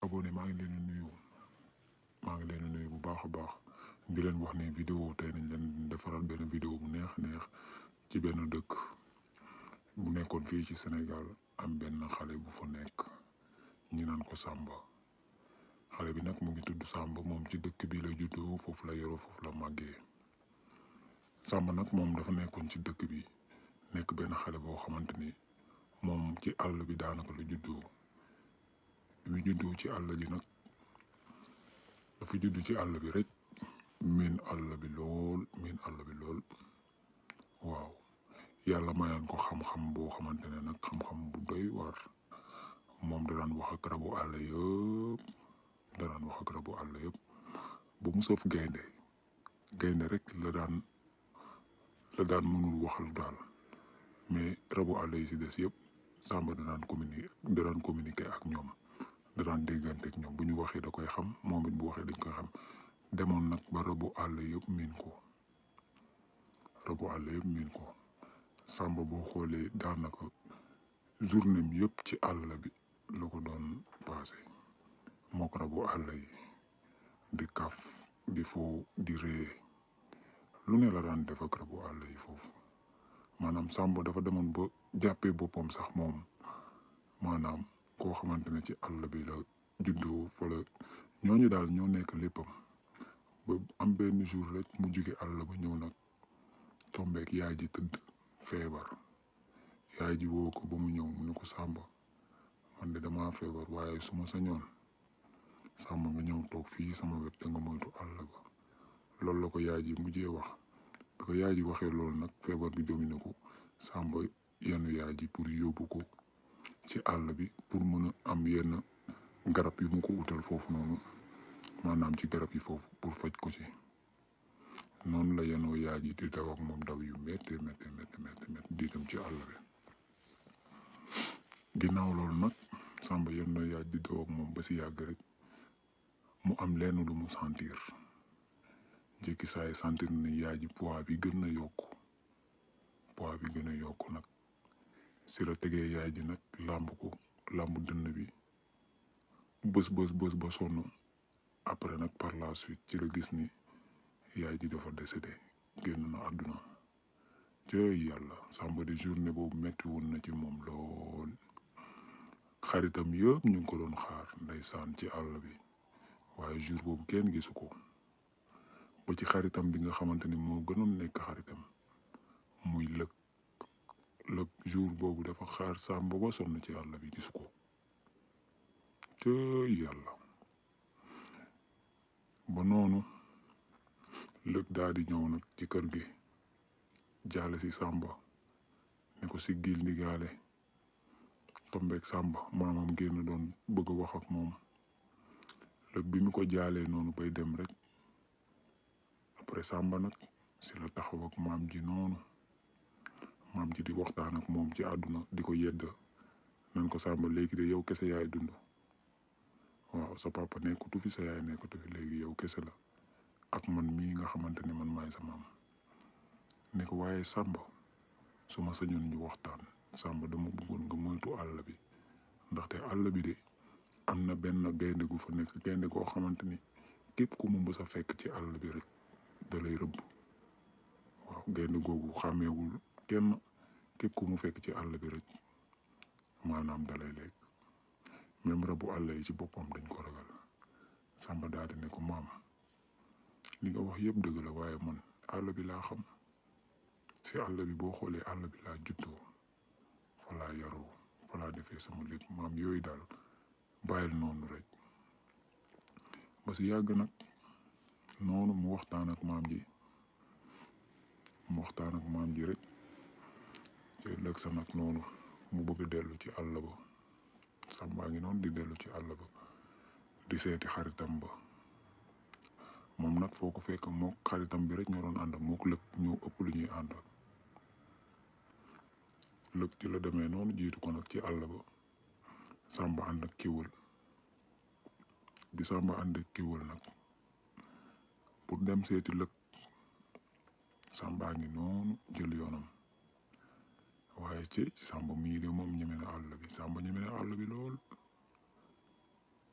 abonné maa ngi leen di nuyu bu baax a baax di leen wax ne vidéo tey nañ leen defaral benn vidéo bu neex ci benn dëkk bu nekkoon fii ci Sénégal am benn xale bu fa nekk ñu naan ko Samba. xale bi nag mu ngi tudd Samba, moom ci dëkk bi la juddoo, foofu la yoroo, foofu la màggee. Samba nag moom dafa nekkoon ci dëkk bi nekk benn xale boo xamante ni moom ci àll bi daanaka la juddoo. bi mu juddoo ci àll ji nag dafa judd ci àll bi rek miin àll bi lool waaw yàlla mayoon ko xam-xam boo xamante ne nag xam-xam bu doy waar. moom da daan wax ak rabu àll yëpp ba mu sëf gaynde rek la daan mënul waxal daal, mais rabu àll yi si des yëpp Samba da daan communiquer ak ñoom, da daan déggante ak ñoom. bu ñu waxee da koy xam, moom it bu waxee dañ koy xam. demoon nag ba rabu àll yëpp miin ko. Samba boo xoolee daanaka journée mi yëpp ci àll bi la ko doon passé mook rabu àll yi, di kaf di foo di ree, lu ne la daan def ak rabu àll yi foofu. maanaam Samba dafa demoon ba jàppee boppam sax moom maanaam koo xamante ne ci àll bi la juddoo fa la ñooñu daal ñoo nekk léppam. ba am benn jour rek mu jóge àll ba ñëw nag tombeek yaay ji tëdd feebar. yaay ji woo ko ba mu ñëw mu ne ko Samba, man de dama feebar, waaye su ma sañoon Samba nga ñëw toog fii sama wet da nga moytu àll ba. loolu la ko yaay ji mujjee wax. bi ko yaay ji waxee loolu nag feebar bi domine ko. Samba yenn yaay ji pour yóbbu ko ci àll bi pour mën a am yenn garab yu mu ko utal foofu noonu, maanaam ci garab yi foofu pour faj ko ci. noonu la yenoo yaay ji di daw ak moom daw yu métti di dem ci àll bi. ginnaaw loolu nag Samba yenoo yaay di daw ak moom ba si yàgg rek mu am lenn lu mu sentir. jékki saay sentir ne yaay ji poids bi gën a yokku nag si la tegee yaay ji nag làmb dënn bi bës ba sonn. après nag par la suite ci la gis ni yaay ji dafa décédé, génn na àdduna. jëy yàlla, Samba di journée boobu metti woon na ci moom lool. xaritam yëpp ñu ngi ko doon xaar ndeysaan ci àll bi, waaye jour boobu kenn gisu ko. ba ci xaritam bi nga xamante ni moo gënoon nekk xaritam muy lëg jour boobu dafa xaar Samba ba sonn ci àll bi gisu ko. jëy yàlla, ba noonu lëg daal di ñëw nag ci kër gi jaale si Samba ne ko siggil ndigaale. tombeek Samba maamam génn doon bëgg a wax ak moom. lëg bi mu ko jaalee noonu bay dem rek après Samba nag si la taxaw ak maam ji noonu. maam ji di waxtaan ak moom ci àdduna, di ko yedd nan ko Samba léegi de yow kese yaay dund. waaw sa papa nekkatu fi, sa yaay nekkatu fi, léegi yow kese la ak man mii nga xamante ne man maay sa maam. ne ko waaye Samba su ma sañoon ñu waxtaan. Samba dama bëggoon nga moytu àll bi, ndaxte àll bi de am na benn gaynde gu fa nekk, gaynde goo xamante ni képp ku mu mës a fekk ci àll bi rek da lay rëbb. waaw gaynde googu xàmmeewul kenn, képp ku mu fekk ci àll bi rek maanaam da lay lekk. même rabu àll yi ci boppam dañ ko ragal. Samba daal di ne ko maam, li nga wax yëpp dëgg la, waaye man àll bi laa xam. si àll bi boo xoolee àll bi laa juddoo, fa laa yaroo, fa laa defee sama lépp. maam yooyu daal bàyyil noonu rek. ba si yàgg nag noonu mu waxtaan ak maam ji rek ci ëllëg sa nag noonu mu bëgg dellu ci àll ba. Samba ngi noonu di dellu ci àll ba di seeti xaritam ba. moom nag foo ko fekk mook xaritam bi rek ñoo doon ànd, mook lëg ñoo ëpp lu ñuy ànd. lëg ci la demee noonu jiitu ko nag ci àll ba. Samba ànd ak kiwul bi Samba ànd ak kiwul nag pour dem seeti lëg. Samba ngi noonu jël yoonam, waaye ci Samba mii de moom ñeme na àll bi. Samba ñeme na àll bi lool.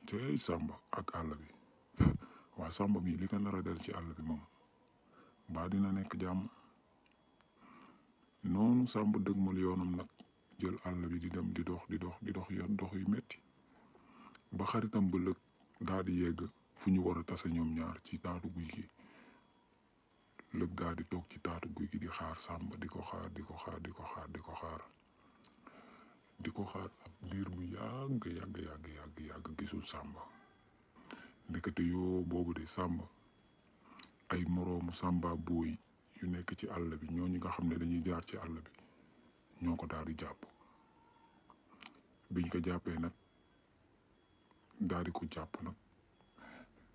cey Samba ak àll bi waa Samba mi li ko nar a dal ci àll bi moom baa dina nekk jàmm. noonu Samba dëgmal yoonam nag jël àll bi di dem di dox yoon dox yu metti ba xaritam ba lëg daa di yegg fu ñu war a tase ñoom ñaar ci taatu guy gi. lëg daa di toog ci taatu guy gi di xaar Samba di ko xaar ab diir bu yàgg gisul Samba. ndekete yoo boobu de Samba ay moroomu Samba booy yu nekk ci àll bi ñooñu nga xam ne dañuy jaar ci àll bi ñoo ko daal di jàpp. biñ ko jàppee nag daal di ko jàpp nag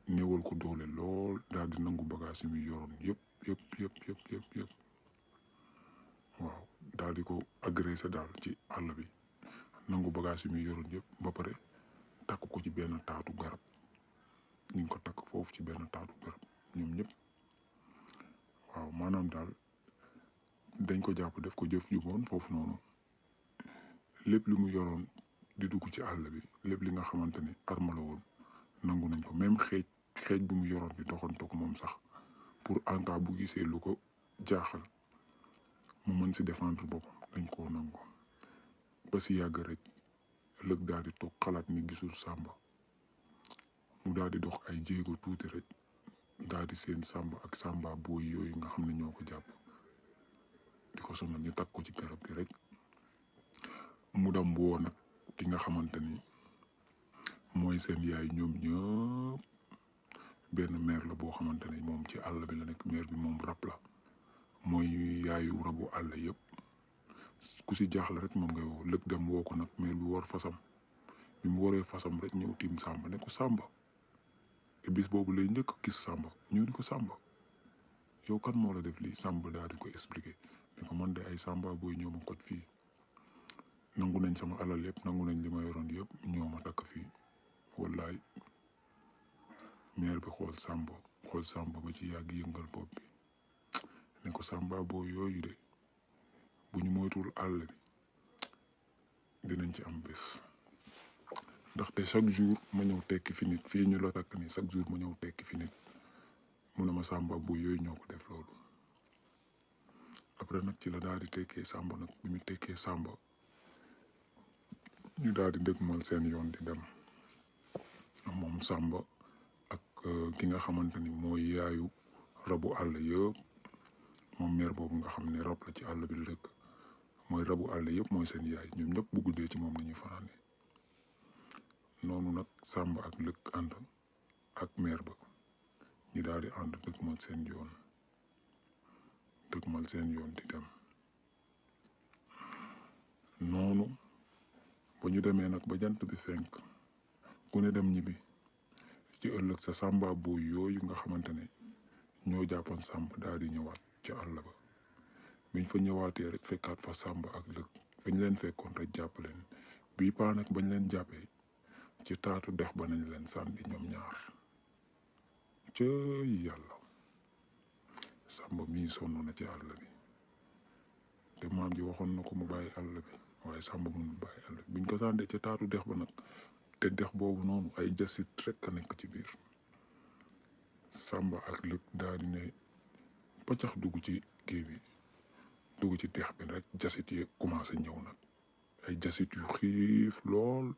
néewal ko doole lool daal di nangu bagage yi muy yoroon yëpp waaw daal di ko agressé daal ci àll bi nangu bagage yi muy yoroon yëpp ba pare takk ko ci benn taatu garab. ñu ngi ko takk foofu ci benn taatu garab ñoom ñëpp waaw maanaam daal dañ ko jàpp def ko jëf ju bon foofu noonu lépp li mu yoroon di dugg ci àll bi lépp li nga xamante ne arme la woon nangu nañ ko même xeej bi mu yoroon di doxantoog moom sax pour en cas bu gisee lu ko jaaxal mu mën si défendre boppam dañ koo nangu. ba si yàgg rek lëg daal di toog xalaat ni gisul Samba mu daal di dox ay jéego tuuti rek daal di seen Samba ak Samba booy yooyu nga xam ne ñoo ko jàpp di ko sonal ñu takk ko ci garab gi rek mu dem woo nag ki nga xamante ni mooy seen yaay ñoom ñëpp. benn meer la boo xamante ne moom ci àll bi la nekk meer bi moom rab la mooy yaayu rabu àll yëpp ku si jaaxle rek moom ngay woo. lëg dem woo ko nag meer bi war fasam bi mu waree fasam rek ñëw tiim Samba ne ko Samba te bis boobu lay njëkk gis Samba ñëw di ko Samba yow kan moo la def lii. Samba daal di ko expliqué ne ko man de ay Samba booy ñoo ma koj fii nangu nañ sama alal yëpp nangu nañ li ma yoroon yëpp ñoo ma takk fii wallaay. meer bi xool Samba ba ci yàgg yëngal bopp bi ne ko Samba boo yooyu de bu ñu moytuwul àll bi dinañ ci am bés ndaxte chaque jour ma ñëw tekki fi nit fii ñu la takk ni chaque jour ma ñëw tekki fi nit mu ne ma Samba boo yooyu ñoo ko def loolu. après nag ci la daal di tekkee Samba nag bi mu tekkee Samba ñu daal di dëgmal seen yoon di dem moom Samba ak ki nga xamante ni mooy yaayu rabu àll yëpp moom meer boobu nga xam ne rab la ci àll bi rek mooy rabu àll yëpp mooy seen yaay ñoom ñëpp bu guddee ci moom la ñuy fanaane. noonu nag Samba ak lëg ànd ak meer ba ñu daal di ànd dëgmal seen yoon di dem. noonu ba ñu demee nag ba jant bi fenk ku ne dem ñibbi ci ëllëg sa Samba booy yooyu nga xamante ne ñoo jàppoon Samba daal di ñëwaat ca àll ba biñ fa ñëwaatee rek fekkaat fa Samba ak lëg fañ leen fekkoon rek jàpp leen bii paa nag bañ leen jàppee ci taatu dex ba nañ leen sànni ñoom ñaar. cëy yàlla Samba mii sonn na ci àll bi te maam ji waxoon na ko mu bàyyi àll bi waaye Samba mënul bàyyi àll bi biñ ko sàndee ca taatu dex ba nag te dex boobu noonu ay jasit rek a nekk ci biir. Samba ak lëg daal di ne paccax dugg ci kii bi dugg ci dex bi rek jasit yi commencé ñëw nag ay jasit yu xiif lool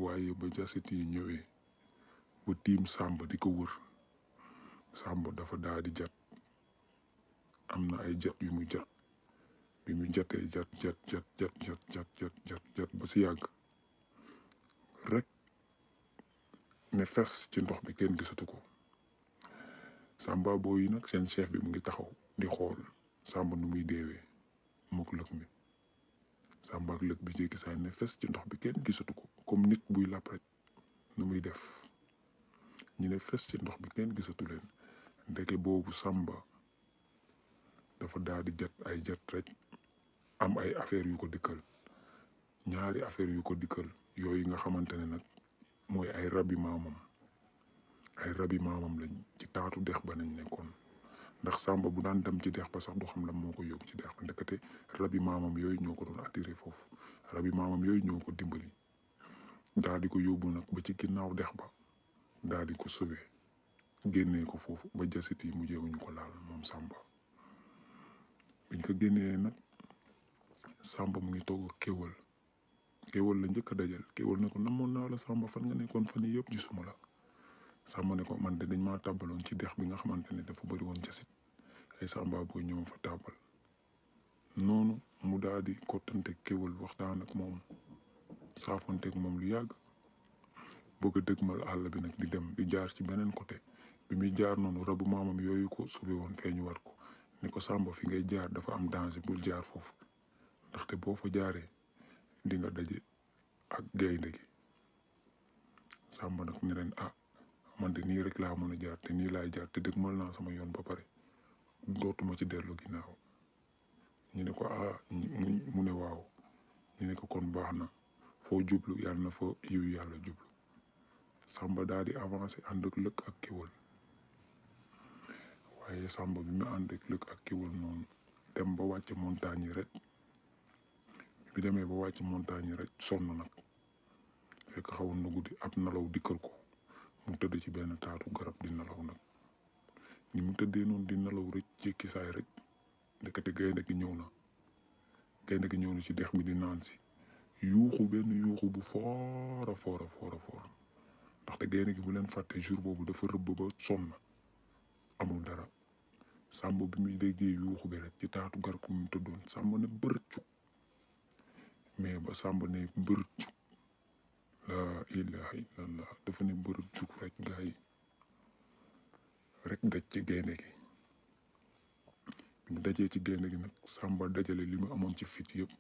waaye ba jasit yi ñëwee ba tiim Samba di ko wër Samba dafa daal di jat am na ay jat yu mu jat bi mu jatee jat ba si yàgg rek ne fes ci ndox bi kenn gisatu ko. Samba booy yi nag seen chef bi mu ngi taxaw di xool Samba nu muy deewee mook lëg mi. Samba ak lëg bi jékki saa ne fes ci ndox bi kenn gisatu ko comme nit buy làpp rek nu muy def ñu ne fes ci ndox bi kenn gisatu leen ndeke boobu Samba dafa daal di jat ay jat rek am ay affaire yu ko dikkal ñaari affaire yu ko dikkal yooyu nga xamante ne nag mooy ay rabi maamam lañ ci taatu dex ba nañ nekkoon ndax Samba bu daan dem ci dex ba sax du xam la moo ko yóbbu ci dex ba ndekete rabi maamam yooyu ñoo ko doon attiré foofu rabi maamam yooyu ñoo ko dimbali daal di ko yóbbu nag ba ci ginnaaw dex ba daal di ko sauvé génnee ko foofu ba jasit yi mujjeewuñu ko laal moom Samba. biñ ko génnee nag Samba mu ngi toog Kéwal la njëkk a dajal Kéwal ne ko namoon naa la Samba, fan nga nekkoon fan yii yëpp gisuma la. Samba ne ko man de dañ maa tàbbaloon ci dex bi nga xamante ne dafa bëri woon jasit ay Samba booy ñëw fa tàbbal. noonu mu daal di kottante Kéwal waxtaan ak moom saafonteeg moom lu yàgg bëgg a dëgmal àll bi nag di dem di jaar ci beneen côté bi muy jaar noonu rabu maamam yooyu ko sauvé woon feeñu war ko ne ko Samba fi ngay jaar dafa am danger bul jaar foofu ndaxte boo fa jaaree di nga daje ak gaynde gi. Samba nag ne leen man de nii rek laa mën a jaar te nii laay jaar te dëgmal naa sama yoon ba pare dootuma ci dellu ginnaaw. ñu ne ko mu ne waaw. ñu ne ko kon baax na foo jublu yàlla na fa yiw yàlla jublu. Samba daal di avancé ànd ak lëkk ak Kéwal waaye Samba bi mu ànd ak lëkk ak Kéwal noonu dem ba wàcc montagne yi rek bi demee ba wàcc montagne yi rek sonn nag fekk xawoon na guddi ab nelaw dikkal ko mu tëdd ci benn taatu garab di nelaw nag ni mu tëddee noonu di nelaw rek jékki saay rek ndekete gaynde gi ñëw na ci dex bi di naan si yuuxu benn yuuxu bu foora foora foora foor ndaxte gaynde gi bu leen fàtte jour boobu dafa rëbb ba sonn amul dara. Samba bi muy déggee yuuxu bi rek ci taatu garab gi mu tëddoon Samba ne bërëccu mais ba Samba ne bërëccu laa ilaha illallah dafa ne bërëccu rek gaa yi rek daj ci gaynde gi. ñu dajee ci gaynde gi nag Samba dajale li mu amoon ci fit yëpp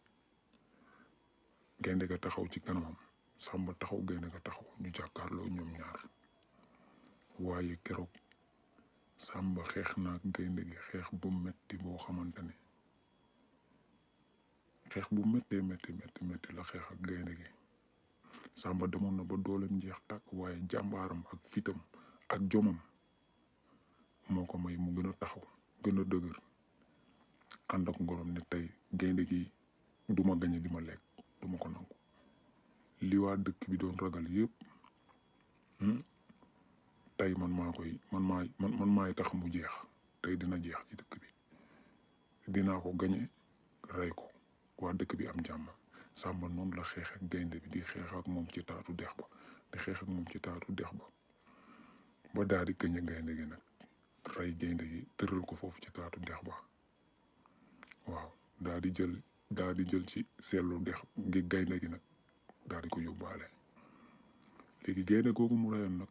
gaynde ga taxaw ci kanamam Samba taxaw gaynde ga taxaw ñu jàkkaarloo ñoom ñaar waaye keroog Samba xeex na ak gaynde gi xeex bu metti boo xamante ne xeex bu méttee métti la xeex ak gaynde gi. Samba demoon na ba dooleem jeex tàkk waaye jàmbaaram ak fitam ak jomam moo ko may mu gën a taxaw gën a dëgër ànd ak ngorom ne tey gaynde gi duma gañe di ma lekk duma ko nangu. li waa dëkk bi doon ragal yëpp tey man maay tax mu jeex tey dina jeex ci dëkk bi dinaa ko gañe rey ko waa dëkk bi am jàmm. Samba noonu la xeex ak gaynde bi di xeex ak moom ci taatu dex ba di xeex ak moom ci taatu dex ba daal di gañe gaynde gi nag rey gaynde gi tëral ko foofu ci taatu dex ba waaw daal di jël ci seetlu dex gi gaynde gi nag daal di ko yóbbaale. léegi gaynde googu mu reyoon nag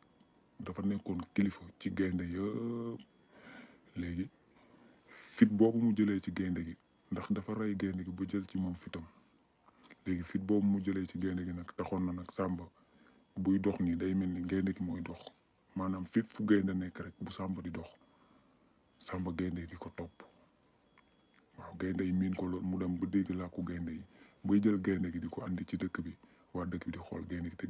dafa nekkoon kilifa ci gaynde yëpp. léegi fit boobu mu jëlee ci gaynde gi ndax dafa rey gaynde gi ba jël ci moom fitam léegi fit boobu mu jëlee ci gaynde gi nag taxoon na nag Samba buy dox nii day mel ni gaynde gi mooy dox maanaam fépp fu gaynde nekk rek bu Samba di dox Samba gaynde di ko topp waaw gaynde yi miin ko lool mu dem ba dégg làkku gaynde yi bay jël gaynde gi di ko andi ci dëkk bi waa dëkk bi di xool gaynde gi te